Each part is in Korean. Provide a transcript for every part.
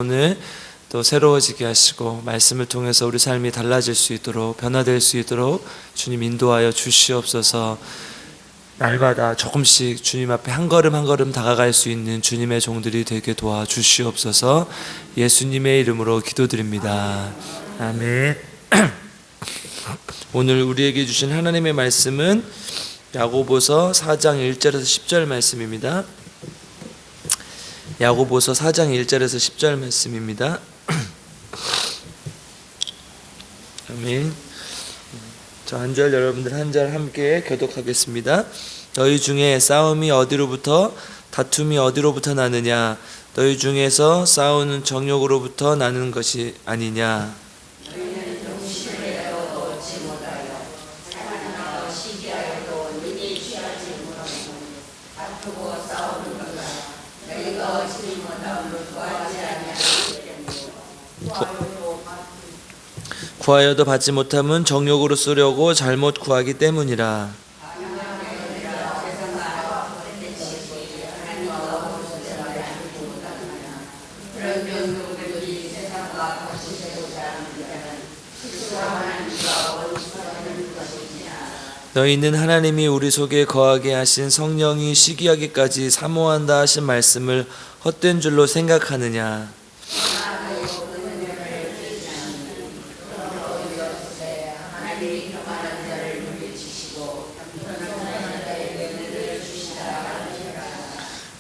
오늘 또 새로워지게 하시고 말씀을 통해서 우리 삶이 달라질 수 있도록 변화될 수 있도록 주님 인도하여 주시옵소서. 날마다 조금씩 주님 앞에 한 걸음 한 걸음 다가갈 수 있는 주님의 종들이 되게 도와주시옵소서. 예수님의 이름으로 기도드립니다. 아멘. 오늘 우리에게 주신 하나님의 말씀은 야고보서 4장 1절에서 10절 말씀입니다. 야고보서 4장 1절에서 10절 말씀입니다. 아멘. 저 한 절 여러분들 한 절 함께 교독하겠습니다. 너희 중에 싸움이 어디로부터 다툼이 어디로부터 나느냐? 너희 중에서 싸우는 정욕으로부터 나는 것이 아니냐? 구하여도 받지 못함은 정욕으로 쓰려고 잘못 구하기 때문이라. 너희는 하나님이 우리 속에 거하게 하신 성령이 시기하기까지 사모한다 하신 말씀을 헛된 줄로 생각하느냐?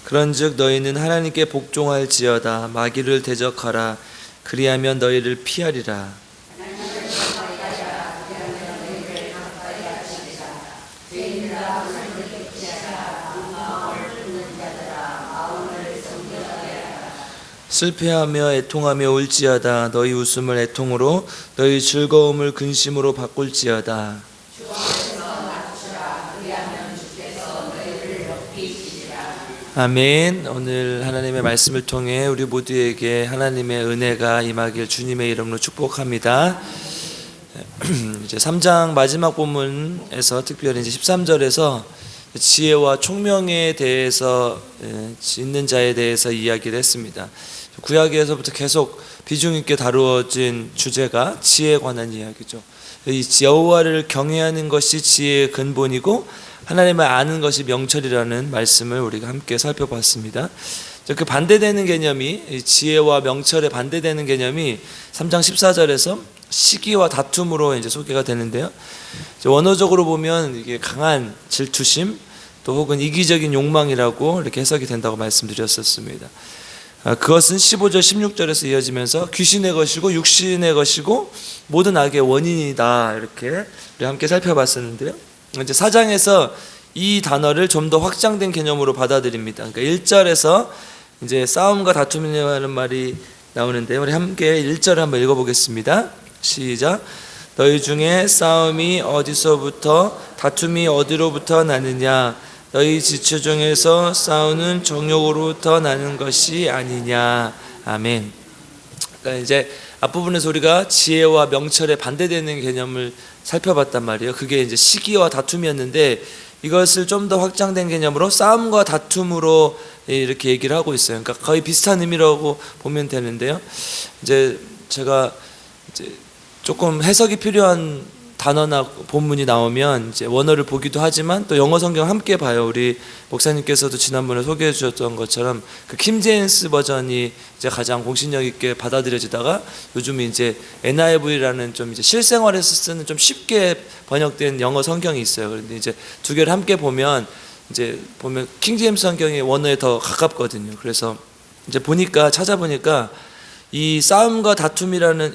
그런즉 너희는 하나님께 복종할지어다. 마귀를 대적하라. 그리하면 너희를 피하리라. 슬퍼하며 애통하며 울지어다. 너희 웃음을 애통으로 너희 즐거움을 근심으로 바꿀지어다. 아멘. 오늘 하나님의 말씀을 통해 우리 모두에게 하나님의 은혜가 임하길 주님의 이름으로 축복합니다. 이제 3장 마지막 본문에서 특별히 이제 13절에서 지혜와 총명에 대해서 있는 자에 대해서 이야기를 했습니다. 구약에서부터 계속 비중 있게 다루어진 주제가 지혜에 관한 이야기죠. 이 여호와를 경외하는 것이 지혜의 근본이고 하나님을 아는 것이 명철이라는 말씀을 우리가 함께 살펴봤습니다. 그 반대되는 개념이, 지혜와 명철에 반대되는 개념이 3장 14절에서 시기와 다툼으로 이제 소개가 되는데요. 원어적으로 보면 이게 강한 질투심 또 혹은 이기적인 욕망이라고 이렇게 해석이 된다고 말씀드렸었습니다. 그것은 15절 16절에서 이어지면서 귀신의 것이고 육신의 것이고 모든 악의 원인이다, 이렇게 우리 함께 살펴봤었는데요. 이제 4장에서 이 단어를 좀 더 확장된 개념으로 받아들입니다. 그러니까 1절에서 이제 싸움과 다툼이라는 말이 나오는데 우리 함께 1절을 한번 읽어보겠습니다. 시작. 너희 중에 싸움이 어디서부터 다툼이 어디로부터 나느냐? 너희 지체 중에서 싸우는 정욕으로부터 나는 것이 아니냐? 아멘. 그러니까 이제 앞부분에서 우리가 지혜와 명철에 반대되는 개념을 살펴봤단 말이에요. 그게 이제 시기와 다툼이었는데 이것을 좀 더 확장된 개념으로 싸움과 다툼으로 이렇게 얘기를 하고 있어요. 그러니까 거의 비슷한 의미라고 보면 되는데요. 이제 제가 이제 조금 해석이 필요한 단어나 본문이 나오면 이제 원어를 보기도 하지만 또 영어 성경 함께 봐요. 우리 목사님께서도 지난번에 소개해 주셨던 것처럼 그 킹제임스 버전이 이제 가장 공신력 있게 받아들여지다가 요즘 이제 NIV라는 좀 이제 실생활에서 쓰는 좀 쉽게 번역된 영어 성경이 있어요. 그런데 이제 두 개를 함께 보면 이제 킹제임스 성경이 원어에 더 가깝거든요. 그래서 이제 찾아보니까 이 싸움과 다툼이라는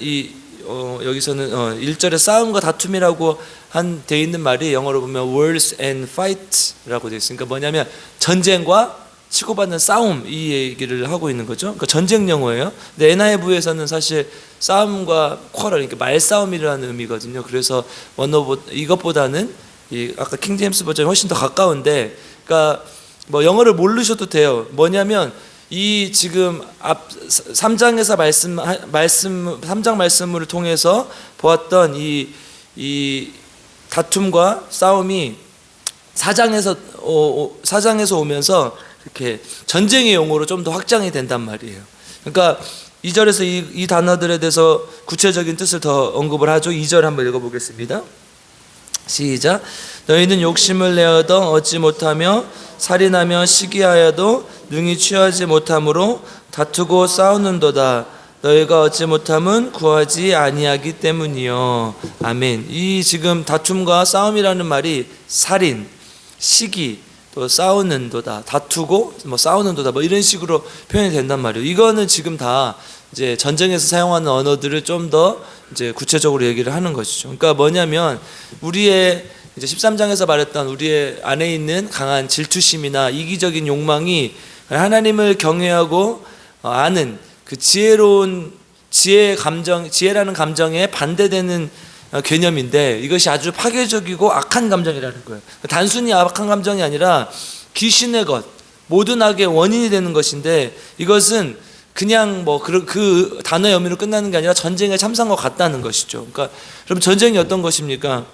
여기서는 1절에 싸움과 다툼이라고 돼 있는 말이 영어로 보면 wars and fight라고 되어 있으니까 뭐냐면 전쟁과 치고받는 싸움, 이 얘기를 하고 있는 거죠. 그러니까 전쟁 용어예요. 근데 NIV에서는 사실 싸움과 쿼럴, 그러니까 말싸움이라는 의미거든요. 그래서 이것보다는 아까 킹제임스 버전이 훨씬 더 가까운데, 그러니까 뭐 영어를 모르셔도 돼요. 뭐냐면 이 지금 앞 3장에서 3장 말씀을 통해서 보았던 이 다툼과 싸움이 4장에서 오면서 이렇게 전쟁의 용어로 좀 더 확장이 된단 말이에요. 그러니까 2절에서 이 단어들에 대해서 구체적인 뜻을 더 언급을 하죠. 2절 한번 읽어보겠습니다. 시작. 너희는 욕심을 내어도 얻지 못하며 살인하며 시기하여도 능히 취하지 못함으로 다투고 싸우는도다. 너희가 얻지 못함은 구하지 아니하기 때문이요. 아멘. 이 지금 다툼과 싸움이라는 말이 살인, 시기, 또 싸우는도다, 다투고 뭐 싸우는도다, 뭐 이런 식으로 표현이 된단 말이에요. 이거는 지금 다 이제 전쟁에서 사용하는 언어들을 좀 더 이제 구체적으로 얘기를 하는 것이죠. 그러니까 뭐냐면 우리의 이제 13장에서 말했던 우리의 안에 있는 강한 질투심이나 이기적인 욕망이 하나님을 경외하고 아는 그 지혜로운 지혜라는 감정에 반대되는 개념인데, 이것이 아주 파괴적이고 악한 감정이라는 거예요. 단순히 악한 감정이 아니라 귀신의 것, 모든 악의 원인이 되는 것인데, 이것은 그냥 뭐 그 단어의 의미로 끝나는 게 아니라 전쟁에 참사한 것 같다는 것이죠. 그러니까 그럼 전쟁이 어떤 것입니까?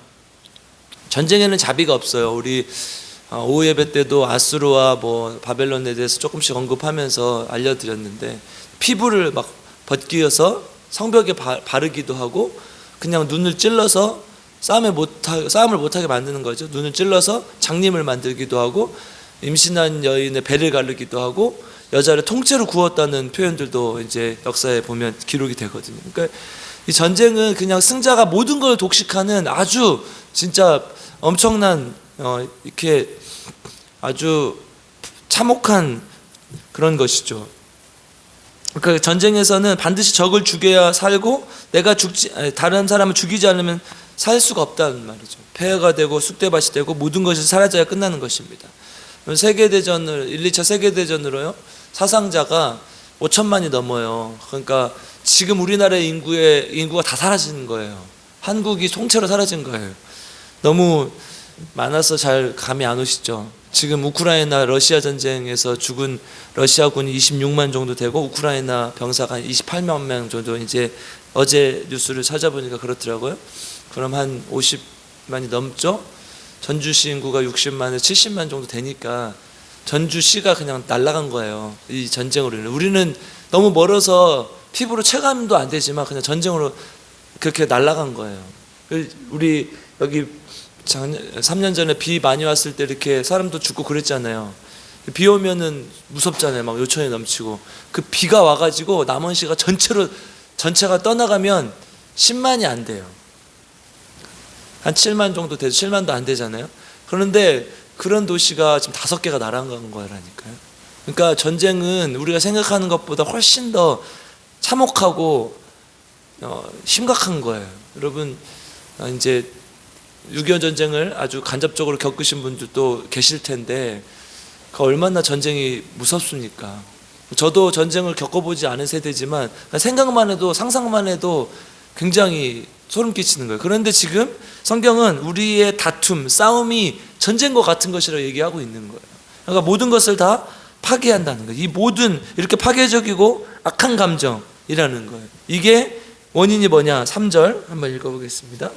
전쟁에는 자비가 없어요. 우리 오후 예배 때도 아수르와 뭐 바벨론에 대해서 조금씩 언급하면서 알려드렸는데, 피부를 막 벗기어서 성벽에 바르기도 하고, 그냥 눈을 찔러서 싸움을 못하게 만드는 거죠. 눈을 찔러서 장님을 만들기도 하고, 임신한 여인의 배를 가르기도 하고, 여자를 통째로 구웠다는 표현들도 이제 역사에 보면 기록이 되거든요. 그러니까 이 전쟁은 그냥 승자가 모든 걸 독식하는 아주 진짜 엄청난 이렇게 아주 참혹한 그런 것이죠. 그러니까 전쟁에서는 반드시 적을 죽여야 살고, 내가 다른 사람을 죽이지 않으면 살 수가 없다는 말이죠. 폐허가 되고 쑥대밭이 되고 모든 것이 사라져야 끝나는 것입니다. 세계대전을 1, 2차 세계대전으로요, 사상자가 5천만이 넘어요. 그러니까 지금 우리나라의 인구가 다 사라지는 거예요. 한국이 통째로 사라진 거예요. 너무 많아서 잘 감이 안 오시죠. 지금 우크라이나 러시아 전쟁에서 죽은 러시아군이 26만 정도 되고, 우크라이나 병사가 한 28만 명 정도, 이제 어제 뉴스를 찾아보니까 그렇더라고요. 그럼 한 50만이 넘죠. 전주시 인구가 60만에서 70만 정도 되니까 전주시가 그냥 날아간 거예요. 이 전쟁으로 인해. 우리는 너무 멀어서 피부로 체감도 안 되지만 그냥 전쟁으로 그렇게 날아간 거예요. 우리 여기 3년 전에 비 많이 왔을 때 이렇게 사람도 죽고 그랬잖아요. 비 오면은 무섭잖아요. 막 요천이 넘치고. 그 비가 와가지고 남원시가 전체가 떠나가면 10만이 안 돼요. 한 7만 정도 되죠. 7만도 안 되잖아요. 그런데 그런 도시가 지금 5개가 날아간 거라니까요. 그러니까 전쟁은 우리가 생각하는 것보다 훨씬 더 참혹하고 심각한 거예요. 여러분, 이제 6.25 전쟁을 아주 간접적으로 겪으신 분들도 계실 텐데, 그 얼마나 전쟁이 무섭습니까? 저도 전쟁을 겪어보지 않은 세대지만 생각만 해도, 상상만 해도 굉장히 소름 끼치는 거예요. 그런데 지금 성경은 우리의 다툼, 싸움이 전쟁과 같은 것이라고 얘기하고 있는 거예요. 그러니까 모든 것을 다 파괴한다는 거예요. 이 모든 이렇게 파괴적이고 악한 감정이라는 거예요. 이게 원인이 뭐냐? 3절 한번 읽어보겠습니다.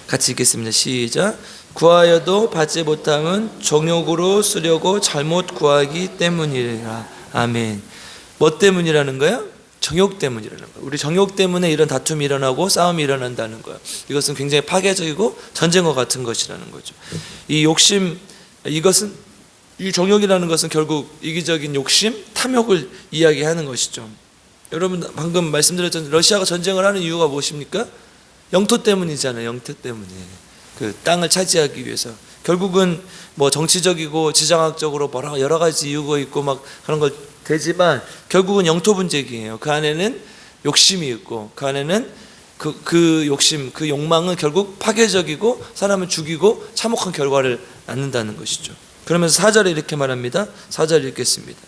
같이 읽겠습니다. 시작. 구하여도 받지 못함은 정욕으로 쓰려고 잘못 구하기 때문이라. 아멘. 뭐 때문이라는 거예요? 정욕 때문이라는 거예요. 우리 정욕 때문에 이런 다툼이 일어나고 싸움이 일어난다는 거예요. 이것은 굉장히 파괴적이고 전쟁과 같은 것이라는 거죠. 이 욕심, 이 정욕이라는 것은 결국 이기적인 욕심, 탐욕을 이야기하는 것이죠. 여러분, 방금 말씀드렸던 러시아가 전쟁을 하는 이유가 무엇입니까? 영토 때문이잖아요. 영토 때문에. 그 땅을 차지하기 위해서. 결국은 뭐 정치적이고 지정학적으로 여러 가지 이유가 있고 막 그런 걸 되지만 결국은 영토 분쟁이에요. 그 안에는 욕심이 있고, 그 안에는 그 욕심, 그 욕망은 결국 파괴적이고 사람을 죽이고 참혹한 결과를 낳는다는 것이죠. 그러면서 4절에 이렇게 말합니다. 4절 읽겠습니다.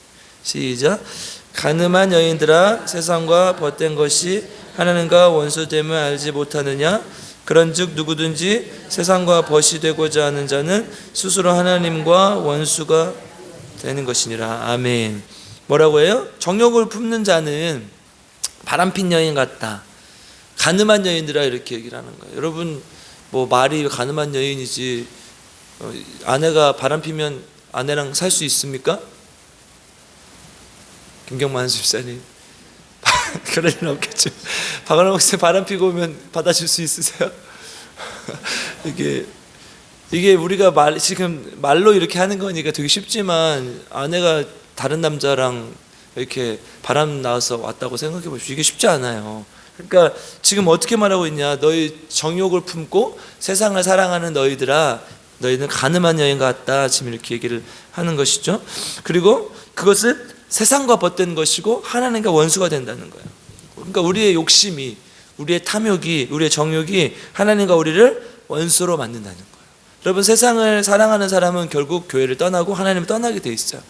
시작. 가늠한 여인들아, 세상과 벗된 것이 하나님과 원수됨을 알지 못하느냐? 그런즉 누구든지 세상과 벗이 되고자 하는 자는 스스로 하나님과 원수가 되는 것이니라. 아멘. 뭐라고 해요? 정욕을 품는 자는 바람핀 여인 같다. 가늠한 여인들아, 이렇게 얘기를 하는 거예요. 여러분, 뭐 말이 가늠한 여인이지, 아내가 바람피면 아내랑 살 수 있습니까? 김경만 집사님, 그럴 일은 없겠죠. 박원호 목사님 바람 피고 오면 받아줄 수 있으세요? 이게 우리가 지금 말로 이렇게 하는 거니까 되게 쉽지만, 아내가 다른 남자랑 이렇게 바람 나와서 왔다고 생각해 보십시오. 이게 쉽지 않아요. 그러니까 지금 어떻게 말하고 있냐? 너희 정욕을 품고 세상을 사랑하는 너희들아, 너희는 가늠한 여인 같다. 지금 이렇게 얘기를 하는 것이죠. 그리고 그것은 세상과 벗된 것이고 하나님과 원수가 된다는 거예요. 그러니까 우리의 욕심이, 우리의 탐욕이, 우리의 정욕이 하나님과 우리를 원수로 만든다는 거예요. 여러분, 세상을 사랑하는 사람은 결국 교회를 떠나고 하나님을 떠나게 돼 있어요.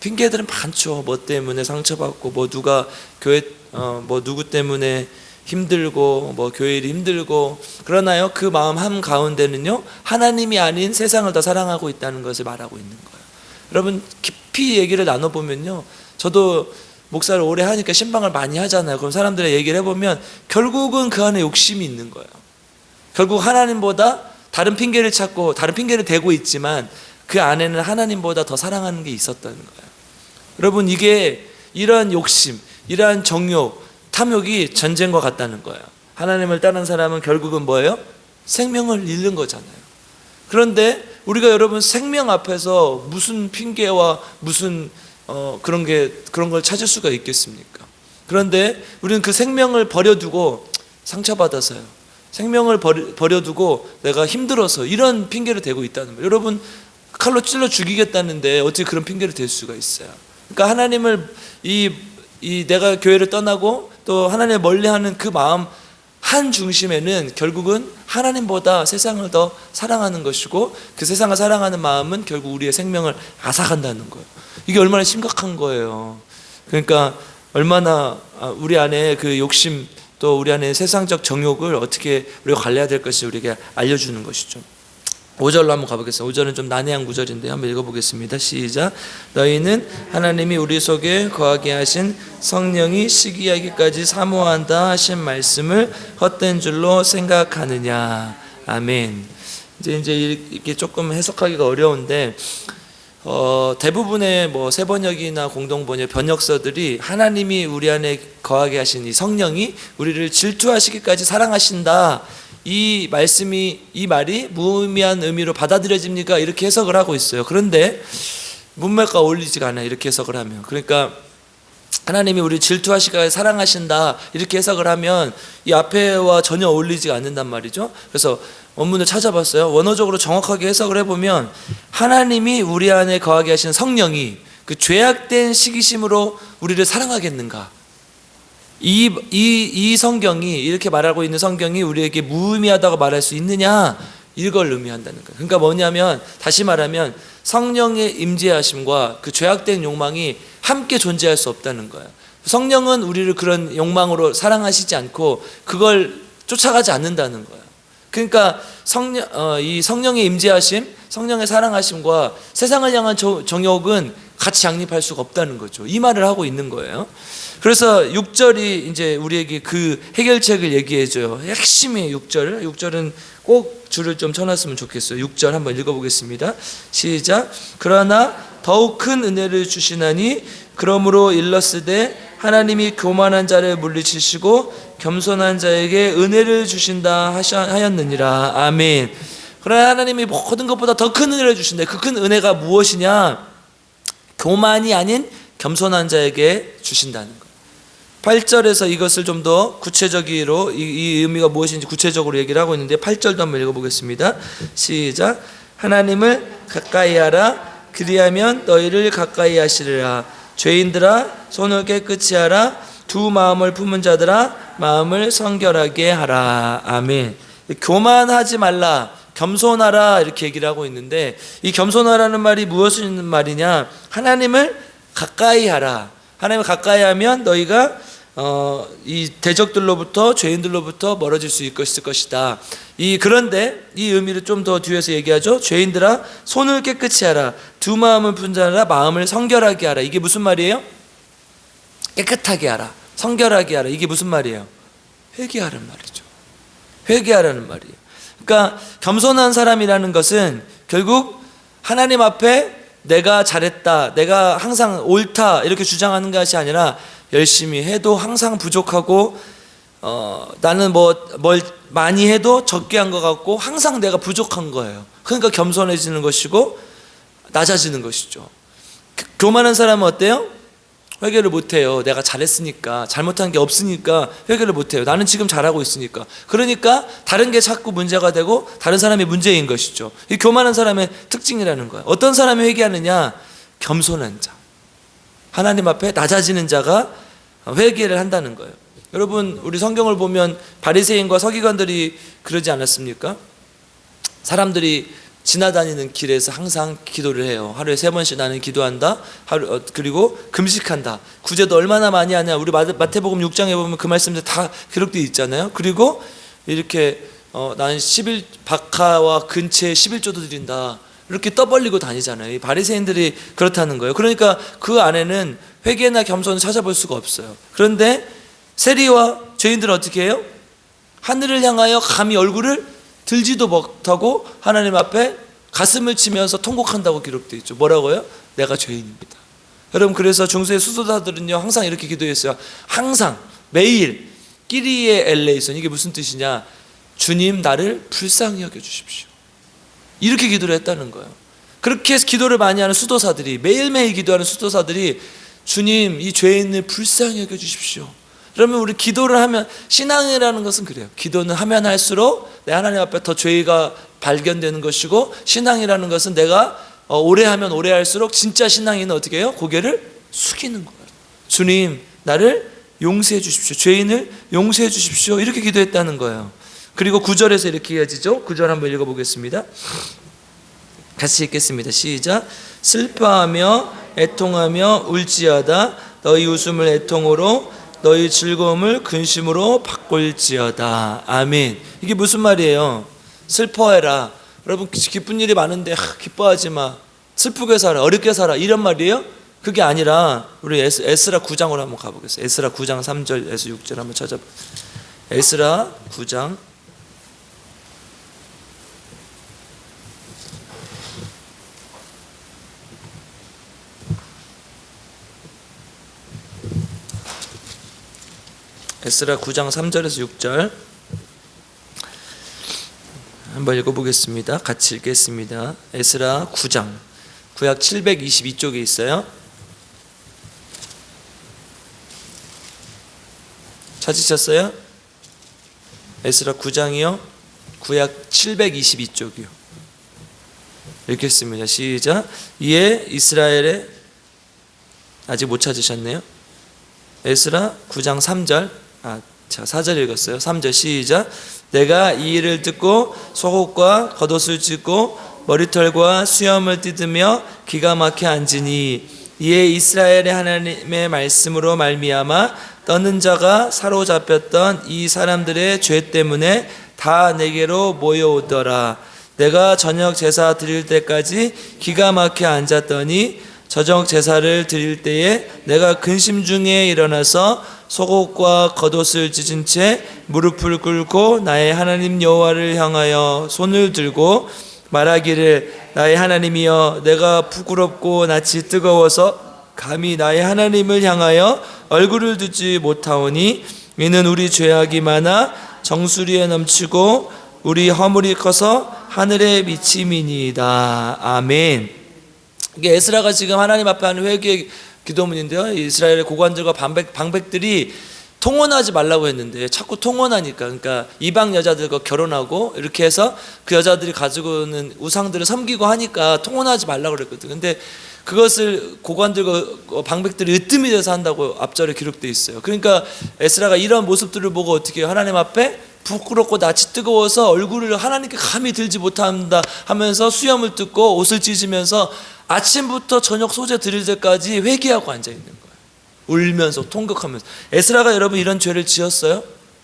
핑계들은 많죠. 뭐 때문에 상처받고, 뭐 누가 교회 뭐 누구 때문에 힘들고, 뭐 교회 일이 힘들고. 그러나요, 그 마음 한 가운데는요, 하나님이 아닌 세상을 더 사랑하고 있다는 것을 말하고 있는 거예요. 여러분, 깊이 얘기를 나눠보면요, 저도 목사를 오래 하니까 신방을 많이 하잖아요. 그럼 사람들의 얘기를 해보면 결국은 그 안에 욕심이 있는 거예요. 결국 하나님보다 다른 핑계를 찾고 다른 핑계를 대고 있지만 그 안에는 하나님보다 더 사랑하는 게 있었다는 거예요. 여러분, 이게 이러한 욕심, 이러한 정욕, 탐욕이 전쟁과 같다는 거예요. 하나님을 따른 사람은 결국은 뭐예요? 생명을 잃는 거잖아요. 그런데 우리가 여러분 생명 앞에서 무슨 핑계와 무슨 그런 걸 찾을 수가 있겠습니까? 그런데 우리는 그 생명을 버려두고 상처받아서요, 생명을 버려두고 내가 힘들어서 이런 핑계를 대고 있다는 거예요. 여러분, 칼로 찔러 죽이겠다는데 어떻게 그런 핑계를 댈 수가 있어요? 그러니까 하나님을 내가 교회를 떠나고 또 하나님을 멀리하는 그 마음 한 중심에는 결국은 하나님보다 세상을 더 사랑하는 것이고, 그 세상을 사랑하는 마음은 결국 우리의 생명을 앗아간다는 거예요. 이게 얼마나 심각한 거예요. 그러니까 얼마나 우리 안에 그 욕심, 또 우리 안에 세상적 정욕을 어떻게 우리가 관리해야 될 것이 우리에게 알려주는 것이죠. 5절로 한번 가보겠습니다. 5절은 좀 난해한 구절인데 한번 읽어보겠습니다. 시작. 너희는 하나님이 우리 속에 거하게 하신 성령이 시기하기까지 사모한다 하신 말씀을 헛된 줄로 생각하느냐. 아멘. 이제 이렇게 조금 해석하기가 어려운데, 대부분의 뭐 세번역이나 공동번역 번역서들이 하나님이 우리 안에 거하게 하신 이 성령이 우리를 질투하시기까지 사랑하신다, 이 말이 무의미한 의미로 받아들여집니까? 이렇게 해석을 하고 있어요. 그런데 문맥과 어울리지가 않아요, 이렇게 해석을 하면. 그러니까 하나님이 우리 질투하시기까지 사랑하신다 이렇게 해석을 하면 이 앞에와 전혀 어울리지가 않는단 말이죠. 그래서 원문을 찾아봤어요. 원어적으로 정확하게 해석을 해보면, 하나님이 우리 안에 거하게 하신 성령이 그 죄악된 시기심으로 우리를 사랑하겠는가? 이 성경이, 이렇게 말하고 있는 성경이 우리에게 무의미하다고 말할 수 있느냐, 이걸 의미한다는 거예요. 그러니까 뭐냐면, 다시 말하면 성령의 임재하심과 그 죄악된 욕망이 함께 존재할 수 없다는 거예요. 성령은 우리를 그런 욕망으로 사랑하시지 않고 그걸 쫓아가지 않는다는 거예요. 그러니까 이 성령의 임재하심, 성령의 사랑하심과 세상을 향한 정욕은 같이 양립할 수가 없다는 거죠. 이 말을 하고 있는 거예요. 그래서 6절이 이제 우리에게 그 해결책을 얘기해줘요. 핵심이 6절. 6절은 꼭 줄을 좀 쳐놨으면 좋겠어요. 6절 한번 읽어보겠습니다. 시작. 그러나 더욱 큰 은혜를 주시나니 그러므로 일렀으되 하나님이 교만한 자를 물리치시고 겸손한 자에게 은혜를 주신다 하였느니라. 아멘. 그러나 하나님이 모든 것보다 더 큰 은혜를 주신다. 그 큰 은혜가 무엇이냐? 교만이 아닌 겸손한 자에게 주신다는 거예요. 8절에서 이것을 좀 더 구체적으로 이 의미가 무엇인지 구체적으로 얘기를 하고 있는데, 8절도 한번 읽어보겠습니다. 시작. 하나님을 가까이 하라. 그리하면 너희를 가까이 하시리라. 죄인들아 손을 깨끗이 하라. 두 마음을 품은 자들아 마음을 성결하게 하라. 아멘. 교만하지 말라, 겸손하라, 이렇게 얘기를 하고 있는데, 이 겸손하라는 말이 무엇을 있는 말이냐? 하나님을 가까이 하라. 하나님을 가까이 하면 너희가 이 대적들로부터, 죄인들로부터 멀어질 수 있을 것이다. 그런데 이 의미를 좀 더 뒤에서 얘기하죠. 죄인들아 손을 깨끗이 하라. 두 마음을 푼 자라 마음을 성결하게 하라. 이게 무슨 말이에요? 깨끗하게 하라, 성결하게 하라. 이게 무슨 말이에요? 회개하라는 말이죠. 회개하라는 말이에요. 그러니까 겸손한 사람이라는 것은 결국 하나님 앞에 내가 잘했다, 내가 항상 옳다 이렇게 주장하는 것이 아니라 열심히 해도 항상 부족하고 나는 뭘 많이 해도 적게 한 것 같고 항상 내가 부족한 거예요. 그러니까 겸손해지는 것이고 낮아지는 것이죠. 교만한 사람은 어때요? 회개를 못해요. 내가 잘했으니까, 잘못한 게 없으니까 회개를 못해요. 나는 지금 잘하고 있으니까. 그러니까 다른 게 자꾸 문제가 되고 다른 사람이 문제인 것이죠. 이 교만한 사람의 특징이라는 거예요. 어떤 사람이 회개하느냐? 겸손한 자, 하나님 앞에 낮아지는 자가 회개를 한다는 거예요. 여러분, 우리 성경을 보면 바리새인과 서기관들이 그러지 않았습니까? 사람들이 지나다니는 길에서 항상 기도를 해요. 하루에 3번씩 나는 기도한다. 그리고 금식한다. 구제도 얼마나 많이 하냐. 우리 마태복음 6장에 보면 그 말씀들 다 기록되어 있잖아요. 그리고 이렇게 나는 박하와 근처에 11조도 드린다. 이렇게 떠벌리고 다니잖아요. 이 바리새인들이 그렇다는 거예요. 그러니까 그 안에는 회개나 겸손을 찾아볼 수가 없어요. 그런데 세리와 죄인들은 어떻게 해요? 하늘을 향하여 감히 얼굴을 들지도 못하고 하나님 앞에 가슴을 치면서 통곡한다고 기록되어 있죠. 뭐라고요? 내가 죄인입니다. 여러분, 그래서 중세의 수도사들은요 항상 이렇게 기도했어요. 항상 매일 끼리에 엘레이선, 이게 무슨 뜻이냐? 주님, 나를 불쌍히 여겨주십시오. 이렇게 기도를 했다는 거예요. 그렇게 해서 기도를 많이 하는 수도사들이, 매일매일 기도하는 수도사들이 주님, 이 죄인을 불쌍히 여겨주십시오. 그러면 우리 기도를 하면, 신앙이라는 것은 그래요. 기도는 하면 할수록 내 하나님 앞에 더 죄가 발견되는 것이고, 신앙이라는 것은 내가 오래 하면 오래 할수록 진짜 신앙인은 어떻게 해요? 고개를 숙이는 거예요. 주님, 나를 용서해 주십시오. 죄인을 용서해 주십시오. 이렇게 기도했다는 거예요. 그리고 9절에서 이렇게 이어지죠. 9절 한번 읽어보겠습니다. 같이 읽겠습니다. 시작. 슬퍼하며 애통하며 울지어다. 너희 웃음을 애통으로, 너희 즐거움을 근심으로 바꿀지어다. 아멘. 이게 무슨 말이에요? 슬퍼해라. 여러분, 기쁜 일이 많은데 기뻐하지 마. 슬프게 살아. 어렵게 살아. 이런 말이에요? 그게 아니라 우리 에스라 9장으로 한번 가보겠습니다. 에스라 9장 3절에서 6절 한번 찾아보세요. 에스라 9장 에스라 9장 3절에서 6절 한번 읽어보겠습니다. 같이 읽겠습니다. 에스라 9장, 구약 722쪽에 있어요. 찾으셨어요? 에스라 9장이요, 구약 722쪽이요. 읽겠습니다. 시작. 이에 이스라엘의, 아직 못 찾으셨네요. 에스라 9장 3절, 자 4절 읽었어요. 3절 시작. 내가 이 일을 듣고 속옷과 겉옷을 찢고 머리털과 수염을 뜯으며 기가 막혀 앉으니, 이에 이스라엘의 하나님의 말씀으로 말미암아 떠는 자가 사로잡혔던 이 사람들의 죄 때문에 다 내게로 모여오더라. 내가 저녁 제사 드릴 때까지 기가 막혀 앉았더니 저녁 제사를 드릴 때에 내가 근심 중에 일어나서 속옷과 겉옷을 찢은 채 무릎을 꿇고 나의 하나님 여호와를 향하여 손을 들고 말하기를, 나의 하나님이여, 내가 부끄럽고 낯이 뜨거워서 감히 나의 하나님을 향하여 얼굴을 두지 못하오니, 이는 우리 죄악이 많아 정수리에 넘치고 우리 허물이 커서 하늘에 미침이니이다. 아멘. 이게 에스라가 지금 하나님 앞에 하는 회개의 기도문인데요, 이스라엘의 고관들과 방백들이 통혼하지 말라고 했는데 자꾸 통혼하니까, 그러니까 이방 여자들과 결혼하고 이렇게 해서 그 여자들이 가지고 있는 우상들을 섬기고 하니까 통혼하지 말라고 그랬거든. 근데 그것을 고관들과 방백들이 으뜸이 돼서 한다고 앞절에 기록되어 있어요. 그러니까 에스라가 이런 모습들을 보고 어떻게 해요? 하나님 앞에 부끄럽고 낯이 뜨거워서 얼굴을 하나님께 감히 들지 못한다 하면서 수염을 뜯고 옷을 찢으면서 아침부터 저녁 소재 드릴 때까지 회개하고 앉아있는 거예요. 울면서 통곡하면서. 에스라가 여러분 이런 죄를 지었어요?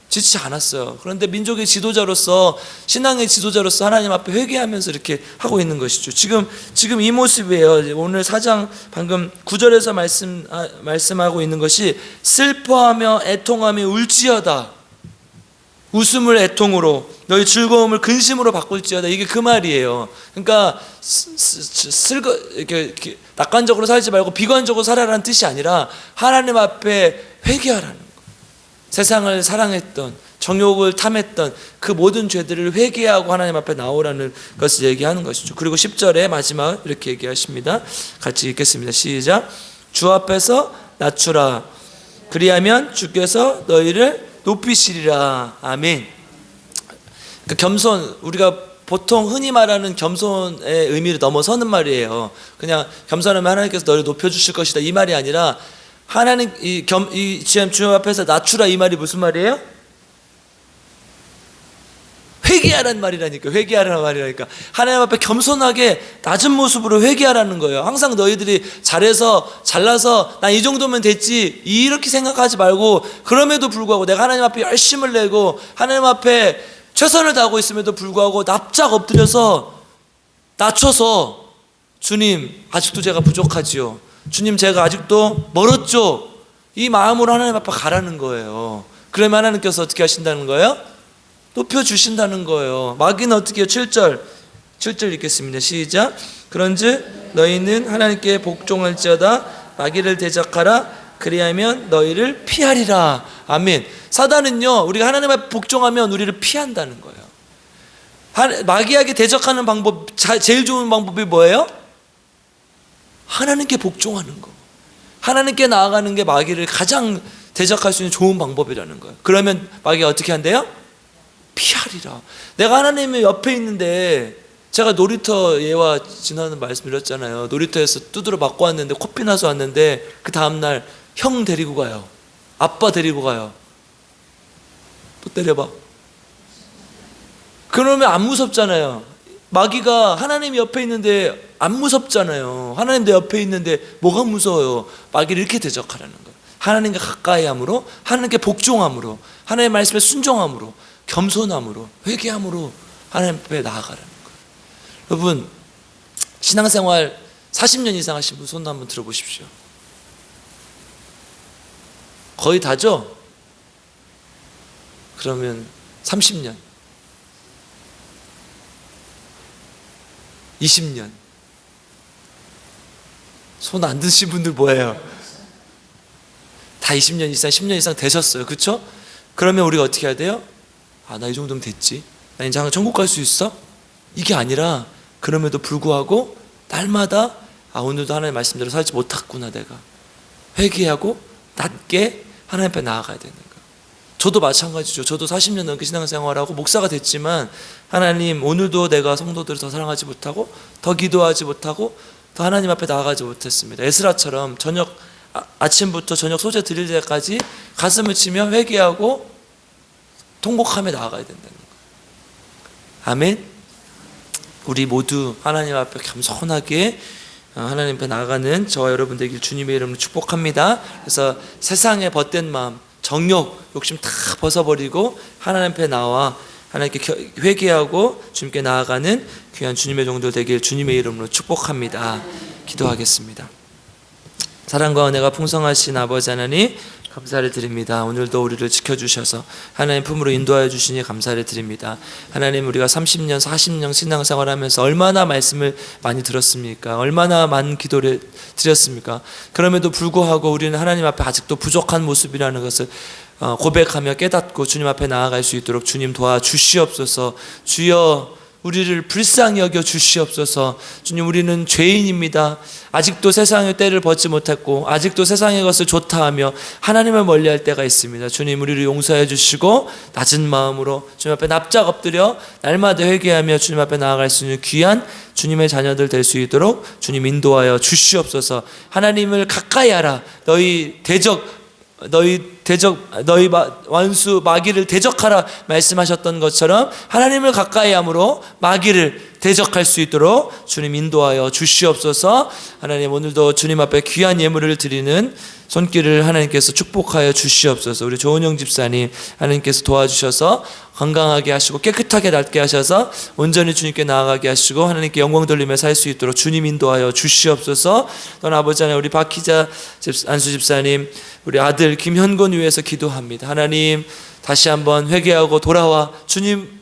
짓지 않았어요. 그런데 민족의 지도자로서, 신앙의 지도자로서 하나님 앞에 회개하면서 이렇게 하고 있는 것이죠. 지금 이 모습이에요. 오늘 4장 방금 9절에서 말씀하고 있는 것이 슬퍼하며 애통하며 울지어다. 웃음을 애통으로, 너희 즐거움을 근심으로 바꿀지어다. 이게 그 말이에요. 그러니까 이렇게 낙관적으로 살지 말고 비관적으로 살아라는 뜻이 아니라 하나님 앞에 회개하라는 거. 세상을 사랑했던, 정욕을 탐했던 그 모든 죄들을 회개하고 하나님 앞에 나오라는 것을 얘기하는 것이죠. 그리고 10절에 마지막 이렇게 얘기하십니다. 같이 읽겠습니다. 시작. 주 앞에서 낮추라. 그리하면 주께서 너희를 높이시리라. 아멘. 그러니까 겸손, 우리가 보통 흔히 말하는 겸손의 의미를 넘어서는 말이에요. 그냥 겸손하면 하나님께서 너를 높여주실 것이다 이 말이 아니라, 하나님 주 앞에서 낮추라 이 말이 무슨 말이에요? 회개하라는 말이라니까. 회개하라는 말이라니까. 하나님 앞에 겸손하게 낮은 모습으로 회개하라는 거예요. 항상 너희들이 잘나서 난 이 정도면 됐지 이렇게 생각하지 말고, 그럼에도 불구하고 내가 하나님 앞에 열심을 내고 하나님 앞에 최선을 다하고 있음에도 불구하고 납작 엎드려서 낮춰서, 주님 아직도 제가 부족하지요, 주님 제가 아직도 멀었죠, 이 마음으로 하나님 앞에 가라는 거예요. 그러면 하나님께서 어떻게 하신다는 거예요? 높여주신다는 거예요. 마귀는 어떻게 해요? 7절 읽겠습니다. 시작. 그런즉 너희는 하나님께 복종할지어다. 마귀를 대적하라. 그리하면 너희를 피하리라. 아멘. 사단은요, 우리가 하나님 앞에 복종하면 우리를 피한다는 거예요. 마귀에게 대적하는 방법, 제일 좋은 방법이 뭐예요? 하나님께 복종하는 거. 하나님께 나아가는 게 마귀를 가장 대적할 수 있는 좋은 방법이라는 거예요. 그러면 마귀가 어떻게 한대요? 피하리라. 내가 하나님의 옆에 있는데, 제가 놀이터 예와 지나는 말씀 드렸잖아요. 놀이터에서 두드려 맞고 왔는데, 코피 나서 왔는데, 그 다음날 형 데리고 가요, 아빠 데리고 가요. 또 때려봐. 그러면 안 무섭잖아요. 마귀가 하나님 옆에 있는데 안 무섭잖아요. 하나님 내 옆에 있는데 뭐가 무서워요? 마귀를 이렇게 대적하라는 거예요. 하나님과 가까이 함으로, 하나님께 복종함으로, 하나님의 말씀에 순종함으로, 겸손함으로, 회개함으로 하나님 앞에 나아가라는 거예요. 여러분, 신앙생활 40년 이상 하신 분 손 한번 들어보십시오. 거의 다죠? 그러면 30년, 20년. 손 안 드신 분들 뭐예요? 다 20년 이상, 10년 이상 되셨어요. 그렇죠? 그러면 우리가 어떻게 해야 돼요? 아, 나 이 정도면 됐지, 나 이제 천국 갈 수 있어? 이게 아니라, 그럼에도 불구하고 날마다 오늘도 하나님의 말씀대로 살지 못했구나, 내가 회개하고 낮게 하나님 앞에 나아가야 되는 거예요. 저도 마찬가지죠. 저도 40년 넘게 신앙생활하고 목사가 됐지만, 하나님 오늘도 내가 성도들을 더 사랑하지 못하고, 더 기도하지 못하고, 더 하나님 앞에 나아가지 못했습니다. 에스라처럼 아침부터 저녁 소재 드릴 때까지 가슴을 치며 회개하고 통곡하며 나아가야 된다는 거예요. 아멘. 우리 모두 하나님 앞에 겸손하게 하나님 앞에 나아가는 저와 여러분 되길 주님의 이름으로 축복합니다. 그래서 세상에 벗된 마음, 정욕, 욕심 다 벗어버리고 하나님 앞에 나와 하나님께 회개하고 주님께 나아가는 귀한 주님의 종들 되길 주님의 이름으로 축복합니다. 기도하겠습니다. 사랑과 은혜가 풍성하신 아버지 하나님, 감사를 드립니다. 오늘도 우리를 지켜주셔서 하나님 품으로 인도하여 주시니 감사를 드립니다. 하나님, 우리가 30년, 40년 신앙생활하면서 얼마나 말씀을 많이 들었습니까? 얼마나 많은 기도를 드렸습니까? 그럼에도 불구하고 우리는 하나님 앞에 아직도 부족한 모습이라는 것을 고백하며 깨닫고 주님 앞에 나아갈 수 있도록 주님 도와주시옵소서. 주여, 우리를 불쌍히 여겨 주시옵소서. 주님, 우리는 죄인입니다. 아직도 세상의 때를 벗지 못했고, 아직도 세상의 것을 좋다 하며 하나님을 멀리할 때가 있습니다. 주님, 우리를 용서해 주시고 낮은 마음으로 주님 앞에 납작 엎드려 날마다 회개하며 주님 앞에 나아갈 수 있는 귀한 주님의 자녀들 될 수 있도록 주님 인도하여 주시옵소서. 하나님을 가까이 하라. 너희 원수 마귀를 대적하라 말씀하셨던 것처럼 하나님을 가까이 함으로 마귀를 대적할 수 있도록 주님 인도하여 주시옵소서. 하나님, 오늘도 주님 앞에 귀한 예물을 드리는 손길을 하나님께서 축복하여 주시옵소서. 우리 조은영 집사님, 하나님께서 도와주셔서 건강하게 하시고 깨끗하게 낫게 하셔서 온전히 주님께 나아가게 하시고 하나님께 영광 돌리며 살 수 있도록 주님 인도하여 주시옵소서. 또한 아버지 하나님, 우리 박희자 안수 집사님, 우리 아들 김현곤 위해서 기도합니다. 하나님, 다시 한번 회개하고 돌아와 주님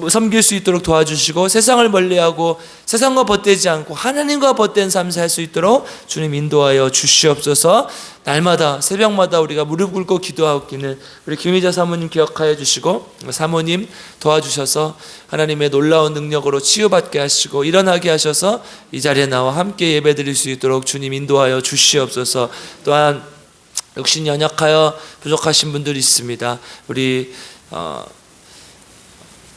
섬길 수 있도록 도와주시고 세상을 멀리하고 세상과 벗되지 않고 하나님과 벗된 삶 살 수 있도록 주님 인도하여 주시옵소서. 날마다 새벽마다 우리가 무릎 꿇고 기도하기는 우리 김희자 사모님 기억하여 주시고 사모님 도와주셔서 하나님의 놀라운 능력으로 치유받게 하시고 일어나게 하셔서 이 자리에 나와 함께 예배드릴 수 있도록 주님 인도하여 주시옵소서. 또한 육신 연약하여 부족하신 분들이 있습니다. 우리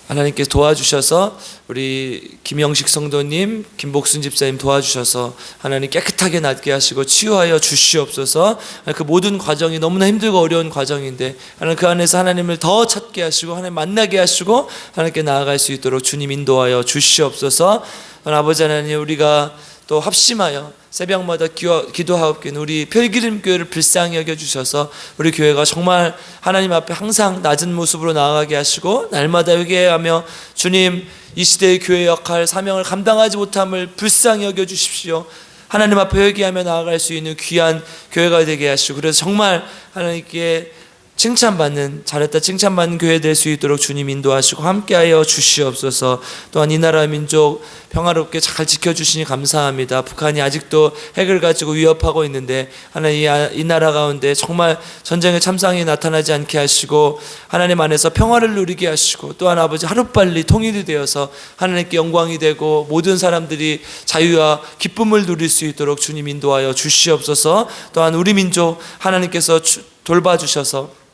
하나님께서 도와주셔서 우리 김영식 성도님, 김복순 집사님 도와주셔서 하나님 깨끗하게 낫게 하시고 치유하여 주시옵소서. 그 모든 과정이 너무나 힘들고 어려운 과정인데 하나님 그 안에서 하나님을 더 찾게 하시고 하나님 만나게 하시고 하나님께 나아갈 수 있도록 주님 인도하여 주시옵소서. 아버지 하나님, 우리가 또 합심하여 새벽마다 기도하옵기는 우리 별기름 교회를 불쌍히 여겨주셔서 우리 교회가 정말 하나님 앞에 항상 낮은 모습으로 나아가게 하시고 날마다 회개하며 주님 이 시대의 교회 역할 사명을 감당하지 못함을 불쌍히 여겨주십시오. 하나님 앞에 회개하며 나아갈 수 있는 귀한 교회가 되게 하시고 그래서 정말 하나님께 칭찬받는 잘했다 칭찬받는 교회 될 수 있도록 주님 인도하시고 함께하여 주시옵소서. 또한 이 나라 민족 평화롭게 잘 지켜주시니 감사합니다. 북한이 아직도 핵을 가지고 위협하고 있는데 하나님 이 나라 가운데 정말 전쟁의 참상이 나타나지 않게 하시고 하나님 안에서 평화를 누리게 하시고 또한 아버지 하루빨리 통일이 되어서 하나님께 영광이 되고 모든 사람들이 자유와 기쁨을 누릴 수 있도록 주님 인도하여 주시옵소서. 또한 우리 민족 하나님께서 돌봐주셔서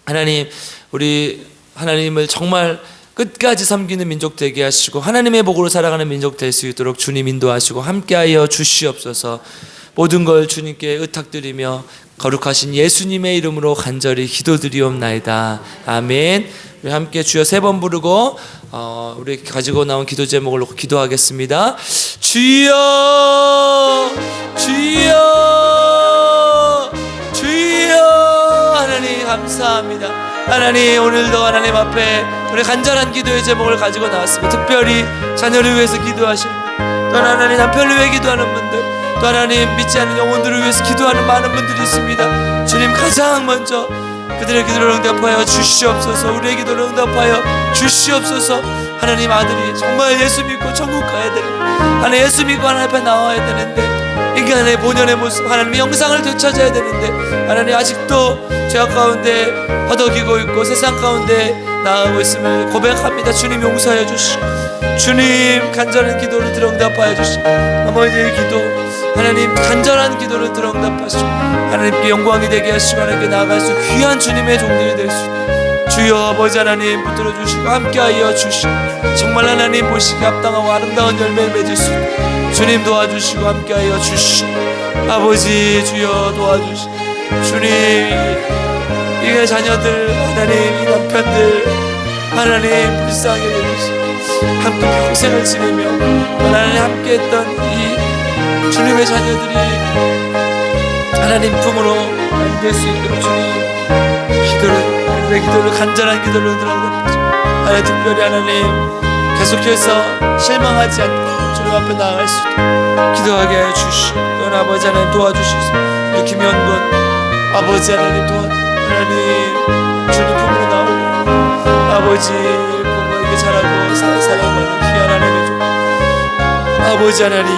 하나님 우리 하나님을 정말 끝까지 섬기는 민족 되게 하시고 하나님의 복으로 살아가는 민족 될 수 있도록 주님 인도하시고 함께하여 주시옵소서. 모든 걸 주님께 의탁드리며 거룩하신 예수님의 이름으로 간절히 기도드리옵나이다. 아멘. 우리 함께 주여 3번 부르고 우리 가지고 나온 기도 제목을 놓고 기도하겠습니다. 주여 주여 주여. 하나님 감사합니다. 하나님 오늘도 하나님 앞에 우리 간절한 기도의 제목을 가지고 나왔습니다. 특별히 자녀를 위해서 기도하실 분, 또 하나님 남편을 위해 기도하는 분들, 또 하나님 믿지 않는 영혼들을 위해서 기도하는 많은 분들이 있습니다. 주님 가장 먼저 그들의 기도를 응답하여 주시옵소서. 우리의 기도를 응답하여 주시옵소서. 하나님 아들이 정말 예수 믿고 천국 가야 되는데 하나님 예수 믿고 하나님 앞에 나와야 되는데 인간의 본연의 모습 하나님의 영상을 되찾아야 되는데 하나님 아직도 죄악 가운데 허덕이고 있고 세상 가운데 나아가고 있음을 고백합니다. 주님 용서해 주시고 주님 간절한 기도를 들어 응답하여 주시고 어머니의 기도 하나님 간절한 기도를 들어 응답하시고 하나님께 영광이 되게 하시고 하나님께 나아갈 수 귀한 주님의 종들이 될 수 있도록 주여 아버지 하나님 붙들어 주시고 함께하여 주시고 정말 하나님 보시기에 합당하고 아름다운 열매를 맺을 수 있도록 주님 도와주시고 함께하여 주시고 아버지 주여 도와주시고 주님 이 자녀들 하나님 이 남편들 하나님 불쌍히 여기시고 함께 평생을 지내며 하나님 함께했던 이 주님의 자녀들이 하나님 품으로 안될 수 있도록 주님 기도를 간절한 기도를 들어주시고 하나님 특별히 하나님 계속해서 실망하지 않고 주님 앞에 나아갈 수 있도록 기도하게 하여 주시고 또한 아버지 하나님 도와주시소. 우리 김현군 아버지 하나님 하나님 주님 품으로 나오고 아버지 부모에게 잘하고 사랑하는 귀한 하나님의 종 아버지 하나님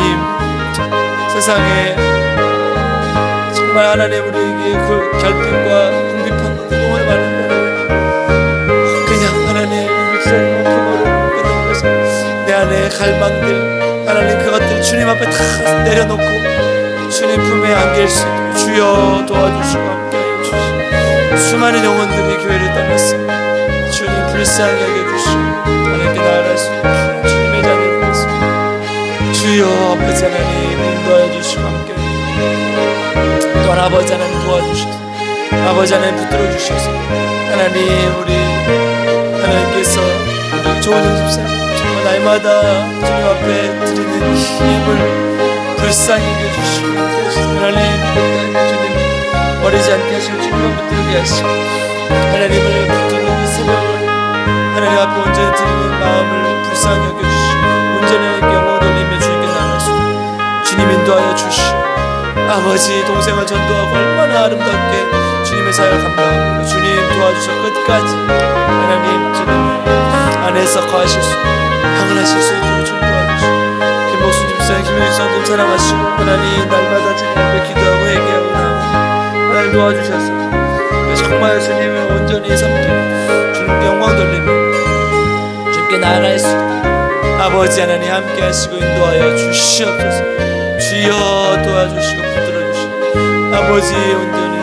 세상에 정말 하나님 우리에게 그 결핍과 궁핍한 것들 너무 많은 그냥 하나님 목사님의 품으로 끊어버려서 내 안에 갈망들 하나님 그것들 주님 앞에 다 내려놓고 주님 품에 안길 수 있도록 주여 도와주시고 함께하여 주시고 수많은 영혼들이 교회를 떠났습니다. 주님 불쌍히 여겨주시고 하나님께 나아갈 수 있는 주님의 자녀들 됐습니다. 주여 아버지 하나님 인도하여 주시고 함께하여 또한 아버지 하나님 도와주셔서 아버지 하나님 붙들어 주셔서 하나님 우리 하나님께서 우리 조은영 집사님 정말 날마다 주님 앞에 드리는 힘을 불쌍히 여겨주시고 하나님 주님 버리지 않게 하시고 주님만 붙들게 하시고 하나님을 붙드는 이 새벽을 하나님 앞에 온전히 드리는 마음을 불쌍히 여겨주시고 온전히 영혼 돌리며 주님께 나아갈 수 있는 주님 인도하여 주시고 아버지 동생을 전도하고 얼마나 아름답게 주님의 사역을 감당하고 주님 도와주셔 끝까지 하나님 주님 안에서 거하실 하실 수 있도록 주님 도와주시고 김복순 집사님, 김현수 성도님 사랑하시고 하나님 날마다 주님께 기도하고 회개하고 나오고 하나님 도와주셔서 정말 주님을 온전히 섬기고 주님께 영광 돌리며 주님께 나아갈 수 있도록 아버지 하나님 함께 하시고 인도하여 주시옵소서. 주여 도와주시고 붙들어 주시고 아버지 온전히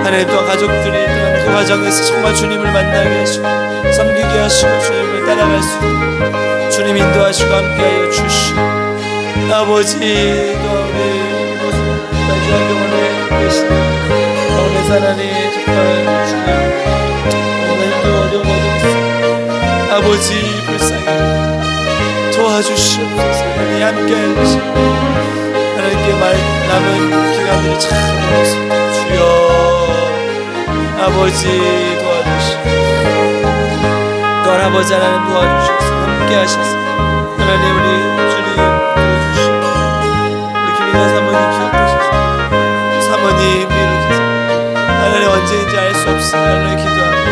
하나님 또한 가족들이 또한 그 과정에서 정말 주님을 만나게 하시고 섬기게 하시고 주님을 따라갈 수 있도록 주님 인도하시고 함께하여 주시고 아버지 또 우리 나주환병원에 계신 병원의 하나님 정말 주님 오늘도 어려운 것도 아버지 불쌍히 도와주시옵소서. 하나님 함께하여 주시고 하나님께 남은 기간들이 참 어렵습니다. 주여 아버지 도와주시고 또한 아버지 하나님 도와주셔서 함께 하셔서 하나님 우리 주님 도와주시고 우리 김인아 사모님 기억하셔서 사모님 일으키서 하나님 언제인지 알 수 없으니 하나님 기도합니다.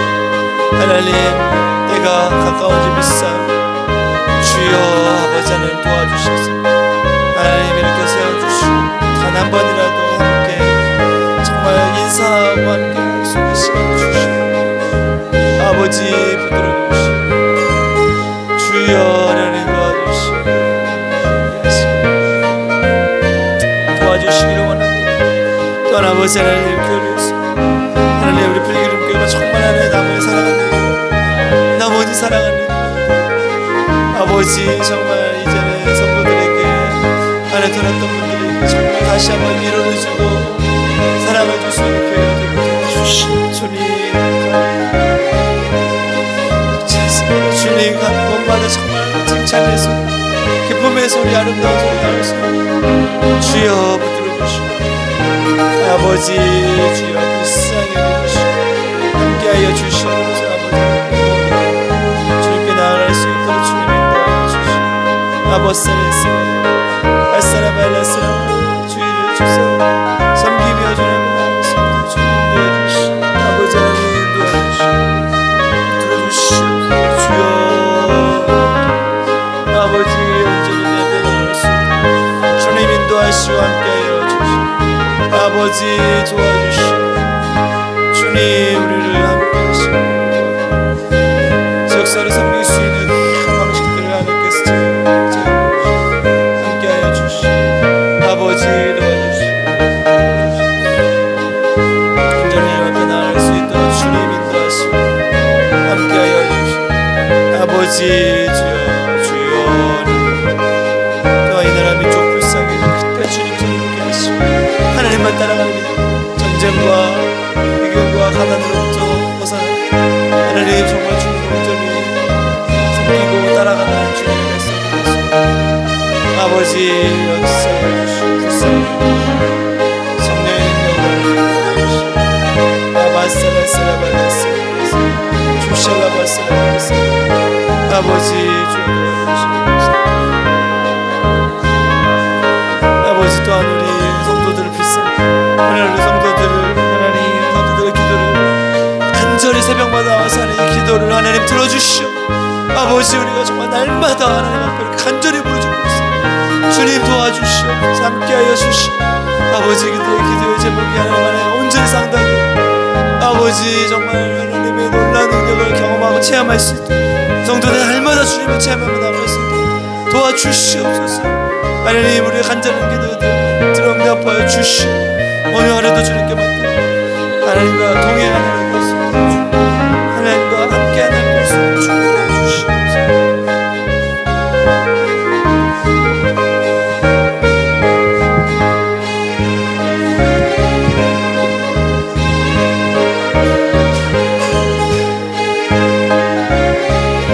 하나님 때가 가까워진 믿사옵니다. 주여 아버지 하나님 도와주셔서 하나님 이렇게 세워주시고 단 한 번이라도 함께 정말 인사하고 함께 속의 시간을 주시고 아버지 붙들어 주시고 주여 하나님 도와주시기를 원합니다. 또한 아버지 하나님 교회를 하나님 우리 불기름교회가 정말 하나님 남을 사랑하는 나머지 사랑하는 아버지 정말 이제는 성도들에게 안에 들었던 분들에게 정말 다시 한번 위로를 주고 사랑을 줄 수 있는 교회가 되게 도와주시오. 주님 곳마다 정말 칭찬의 소리 기쁨의 소리 아름다운 소리 나올 수 있는 주여 붙들어 주시고 아버지 주여 불쌍히 여겨주시고 함께하여 주시옵소서. 아버지 주님께 나아갈 수 있도록 주님 인도하여 주시고 아버사레스 알사라 발라사라 주의를 주사 섬기며 주님을 나아가시고 주님 인도해 주시고 아버지 하나님 인도해 주시고 들어주시옵소서. 주여 아버지 온전히 내게 나아갈 수 있도록 주님 인도하시고 함께하여 주시고 아버지 도와주시고 주님 우리를 함께하시고 역사를 섬길 수 있는 방식들을 하나님께서 함께하여 주시고 아버지 도와주시고 온전히 앞에 나아갈 수 있도록 주님 인도하시고 함께하여 주시고 아버지 주여 또한 이 나라 민족 불쌍히 그때 주님 섬기게 하시고 하나님만 따라가는 믿음 전쟁과 위경과 가난으로부터 벗어나 하나님 정말 주님 온전히 섬기고 따라가는 주님의 말씀을 아버지 역사해 주시고 불쌍히 해주시고 성령의 능력을 주시고 아바사라사라바라사 주샬라바사라바라사 아버지 주여 도와주시옵소서. 아버지 또한 우리 성도들을 불쌍히 하나님 우리 성도들의 기도를 간절히 새벽마다 와서 하나님 기도를 하나님 들어주시오. 아버지 우리가 정말 날마다 하나님 앞에 간절히 부르짖고 있습니다. 주님 도와주시오. 함께하여 주시오. 아버지 기도의 제목이 하나님 안에 온전히 상당히 아버지 정말 하나님의 놀라운 능력을 경험하고 체험할 수 있도록 성도들 날마다 주님을 체험하며 나갈 수 있도록 도와주시옵소서. 하나님 우리의 간절한 기도들 들응답하여 주시오. 오늘 하루도 주님께 맡겨 하나님과 동행하는 것을